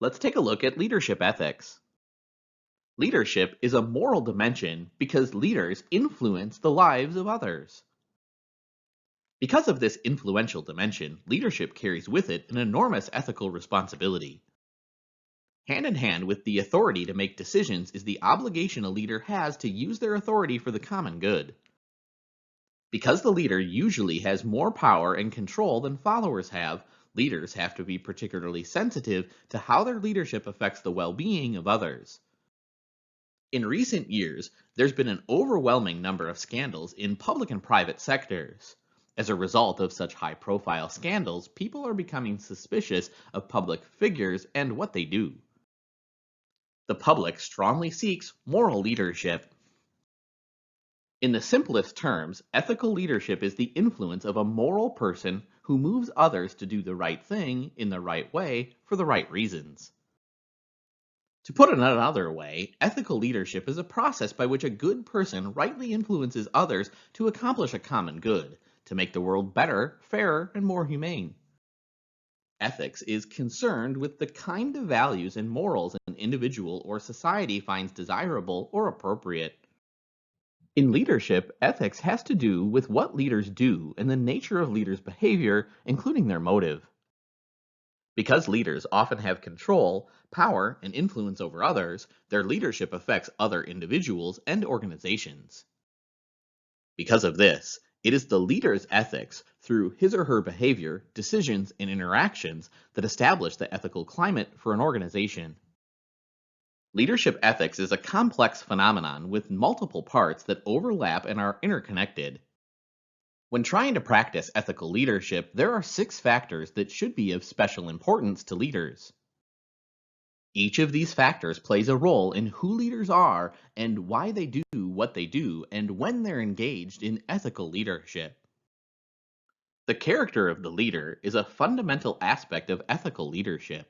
Let's take a look at leadership ethics. Leadership is a moral dimension because leaders influence the lives of others. Because of this influential dimension, leadership carries with it an enormous ethical responsibility. Hand in hand with the authority to make decisions is the obligation a leader has to use their authority for the common good. Because the leader usually has more power and control than followers have, leaders have to be particularly sensitive to how their leadership affects the well-being of others. In recent years, there's been an overwhelming number of scandals in public and private sectors. As a result of such high-profile scandals, people are becoming suspicious of public figures and what they do. The public strongly seeks moral leadership. In the simplest terms, ethical leadership is the influence of a moral person who moves others to do the right thing in the right way for the right reasons. To put it another way, ethical leadership is a process by which a good person rightly influences others to accomplish a common good, to make the world better, fairer, and more humane. Ethics is concerned with the kind of values and morals an individual or society finds desirable or appropriate. In leadership, ethics has to do with what leaders do and the nature of leaders' behavior, including their motive. Because leaders often have control, power, and influence over others, their leadership affects other individuals and organizations. Because of this, it is the leader's ethics, through his or her behavior, decisions, and interactions, that establish the ethical climate for an organization. Leadership ethics is a complex phenomenon with multiple parts that overlap and are interconnected. When trying to practice ethical leadership, there are 6 factors that should be of special importance to leaders. Each of these factors plays a role in who leaders are and why they do what they do and when they're engaged in ethical leadership. The character of the leader is a fundamental aspect of ethical leadership.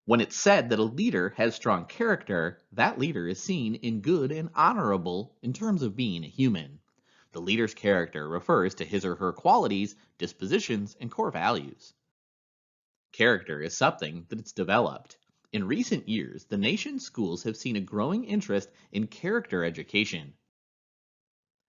When it's said that a leader has strong character, that leader is seen in good and honorable in terms of being a human. The leader's character refers to his or her qualities, dispositions, and core values. Character is something that's developed. In recent years, the nation's schools have seen a growing interest in character education.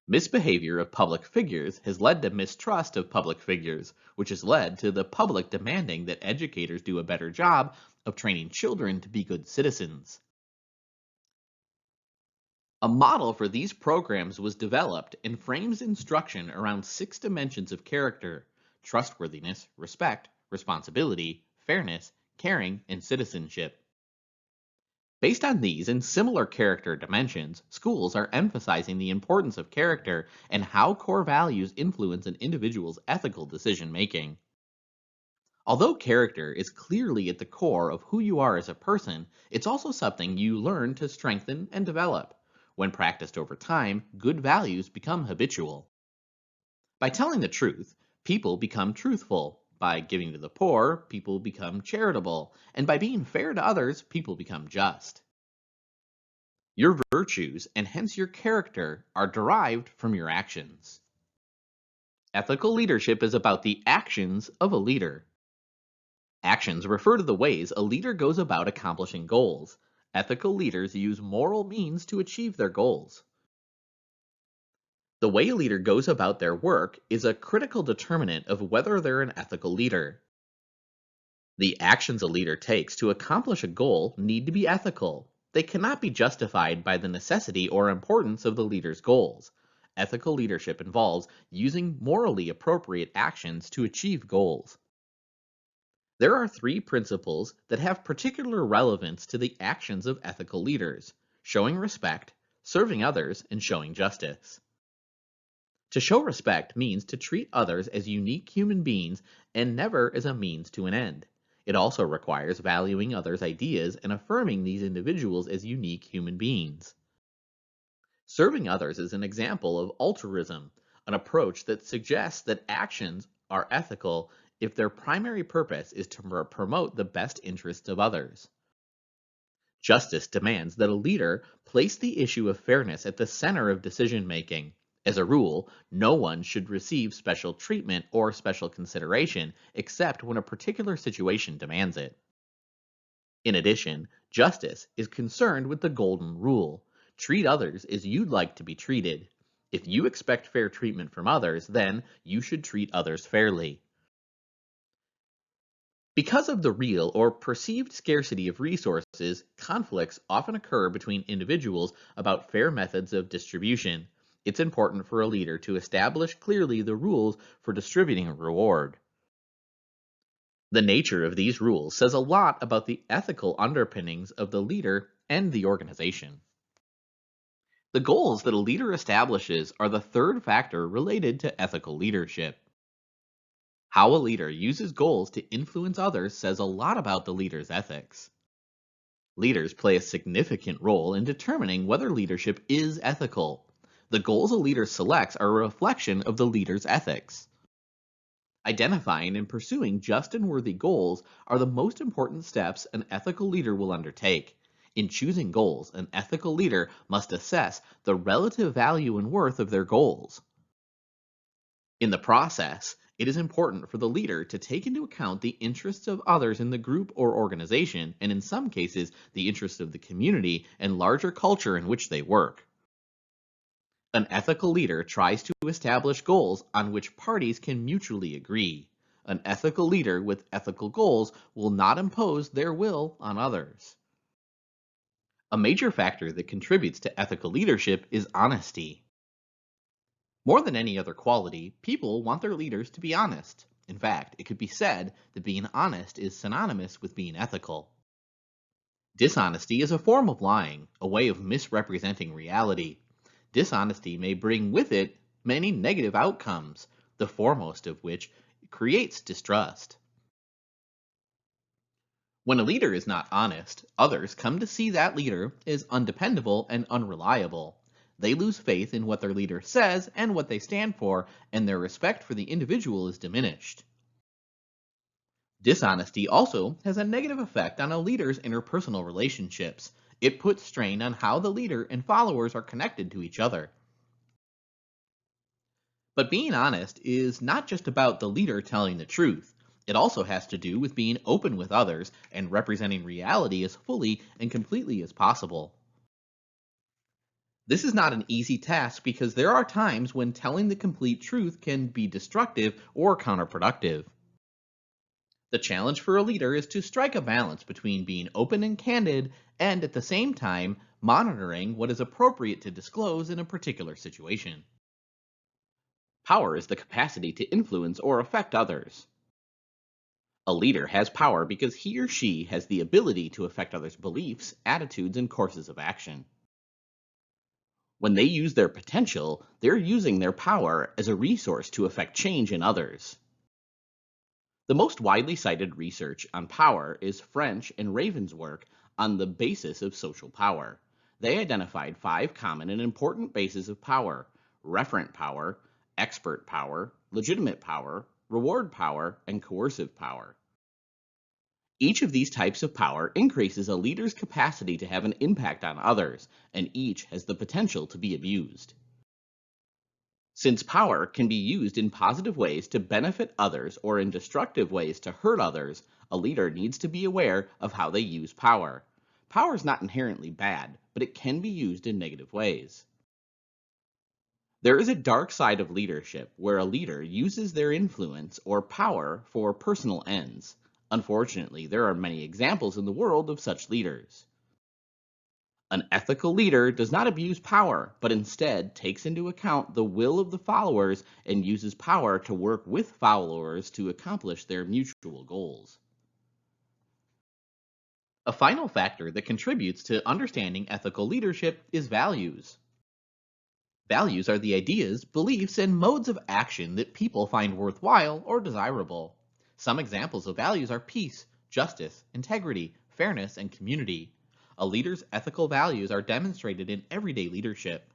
Misbehavior of public figures has led to mistrust of public figures, which has led to the public demanding that educators do a better job of training children to be good citizens. A model for these programs was developed and frames instruction around 6 dimensions of character: trustworthiness, respect, responsibility, fairness, caring, and citizenship. Based on these and similar character dimensions, schools are emphasizing the importance of character and how core values influence an individual's ethical decision making. Although character is clearly at the core of who you are as a person, it's also something you learn to strengthen and develop. When practiced over time, good values become habitual. By telling the truth, people become truthful. By giving to the poor, people become charitable. And by being fair to others, people become just. Your virtues, and hence your character, are derived from your actions. Ethical leadership is about the actions of a leader. Actions refer to the ways a leader goes about accomplishing goals. Ethical leaders use moral means to achieve their goals. The way a leader goes about their work is a critical determinant of whether they're an ethical leader. The actions a leader takes to accomplish a goal need to be ethical. They cannot be justified by the necessity or importance of the leader's goals. Ethical leadership involves using morally appropriate actions to achieve goals. There are 3 principles that have particular relevance to the actions of ethical leaders: showing respect, serving others, and showing justice. To show respect means to treat others as unique human beings and never as a means to an end. It also requires valuing others' ideas and affirming these individuals as unique human beings. Serving others is an example of altruism, an approach that suggests that actions are ethical if their primary purpose is to promote the best interests of others. Justice demands that a leader place the issue of fairness at the center of decision making. As a rule, no one should receive special treatment or special consideration except when a particular situation demands it. In addition, justice is concerned with the golden rule: treat others as you'd like to be treated. If you expect fair treatment from others, then you should treat others fairly. Because of the real or perceived scarcity of resources, conflicts often occur between individuals about fair methods of distribution. It's important for a leader to establish clearly the rules for distributing a reward. The nature of these rules says a lot about the ethical underpinnings of the leader and the organization. The goals that a leader establishes are the third factor related to ethical leadership. How a leader uses goals to influence others says a lot about the leader's ethics. Leaders play a significant role in determining whether leadership is ethical. The goals a leader selects are a reflection of the leader's ethics. Identifying and pursuing just and worthy goals are the most important steps an ethical leader will undertake. In choosing goals, an ethical leader must assess the relative value and worth of their goals. In the process, it is important for the leader to take into account the interests of others in the group or organization, and in some cases, the interests of the community and larger culture in which they work. An ethical leader tries to establish goals on which parties can mutually agree. An ethical leader with ethical goals will not impose their will on others. A major factor that contributes to ethical leadership is honesty. More than any other quality, people want their leaders to be honest. In fact, it could be said that being honest is synonymous with being ethical. Dishonesty is a form of lying, a way of misrepresenting reality. Dishonesty may bring with it many negative outcomes, the foremost of which creates distrust. When a leader is not honest, others come to see that leader as undependable and unreliable. They lose faith in what their leader says and what they stand for, and their respect for the individual is diminished. Dishonesty also has a negative effect on a leader's interpersonal relationships. It puts strain on how the leader and followers are connected to each other. But being honest is not just about the leader telling the truth. It also has to do with being open with others and representing reality as fully and completely as possible. This is not an easy task because there are times when telling the complete truth can be destructive or counterproductive. The challenge for a leader is to strike a balance between being open and candid and at the same time monitoring what is appropriate to disclose in a particular situation. Power is the capacity to influence or affect others. A leader has power because he or she has the ability to affect others' beliefs, attitudes, and courses of action. When they use their potential, they're using their power as a resource to affect change in others. The most widely cited research on power is French and Raven's work on the basis of social power. They identified 5 common and important bases of power: referent power, expert power, legitimate power, reward power, and coercive power. Each of these types of power increases a leader's capacity to have an impact on others, and each has the potential to be abused. Since power can be used in positive ways to benefit others or in destructive ways to hurt others, a leader needs to be aware of how they use power. Power is not inherently bad, but it can be used in negative ways. There is a dark side of leadership where a leader uses their influence or power for personal ends. Unfortunately, there are many examples in the world of such leaders. An ethical leader does not abuse power, but instead takes into account the will of the followers and uses power to work with followers to accomplish their mutual goals. A final factor that contributes to understanding ethical leadership is values. Values are the ideas, beliefs, and modes of action that people find worthwhile or desirable. Some examples of values are peace, justice, integrity, fairness, and community. A leader's ethical values are demonstrated in everyday leadership.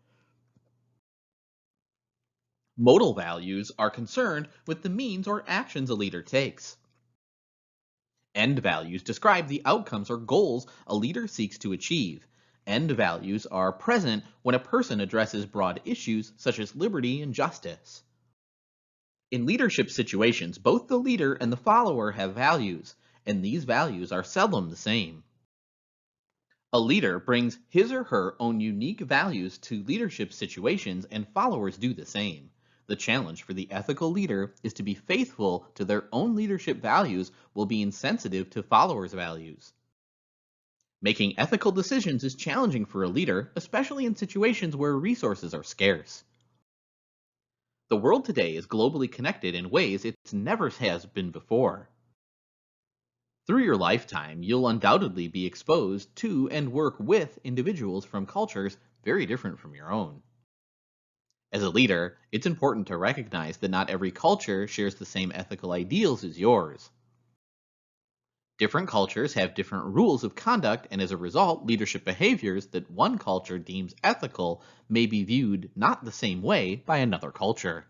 Modal values are concerned with the means or actions a leader takes. End values describe the outcomes or goals a leader seeks to achieve. End values are present when a person addresses broad issues such as liberty and justice. In leadership situations, both the leader and the follower have values, and these values are seldom the same. A leader brings his or her own unique values to leadership situations, and followers do the same. The challenge for the ethical leader is to be faithful to their own leadership values while being sensitive to followers' values. Making ethical decisions is challenging for a leader, especially in situations where resources are scarce. The world today is globally connected in ways it never has been before. Through your lifetime, you'll undoubtedly be exposed to and work with individuals from cultures very different from your own. As a leader, it's important to recognize that not every culture shares the same ethical ideals as yours. Different cultures have different rules of conduct, and as a result, leadership behaviors that one culture deems ethical may be viewed not the same way by another culture.